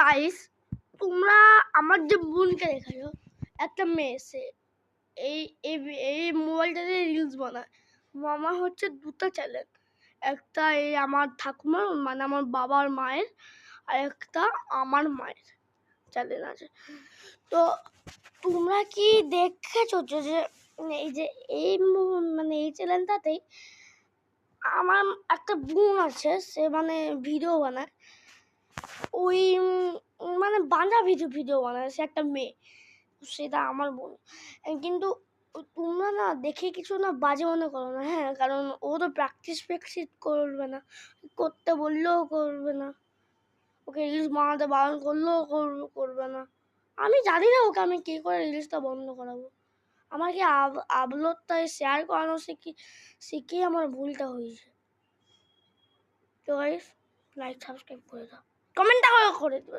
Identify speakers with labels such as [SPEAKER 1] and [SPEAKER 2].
[SPEAKER 1] Guys, তোমরা আমার যে বোনকে দেখাছো, একটা মেয়ে, সে এই এই মোবাইলটাতে রিলস বানায়। আমার হচ্ছে দুটো চ্যানেল, একটা এই আমার ঠাকুমার মানে আমার বাবার মায়ের, আর একটা আমার মায়ের চ্যানেল আছে। তো তোমরা কি দেখেছো যে এই যে এই মানে এই চ্যানেলটাতেই আমার একটা বোন আছে, সে মানে ভিডিও বানায়, ওই মানে বাঁধা ভিডিও বানায়, সে একটা মেয়ে, সেটা আমার বোন। কিন্তু তোমরা না দেখে কিছু না বাজে মনে করো না, হ্যাঁ, কারণ ও তো প্র্যাকটিস করবে না, করতে বললেও করবে না, ওকে রিলস বানাতে বারণ করলেও করবে না। আমি জানি না ওকে আমি কী করে রিলসটা বন্ধ করাবো। আমাকে আপলোডটাই শেয়ার করানো শিখেই আমার ভুলটা হয়েছে। তো গাইস, লাইক সাবস্ক্রাইব করে দাও, কমেন্টটা করে দিও।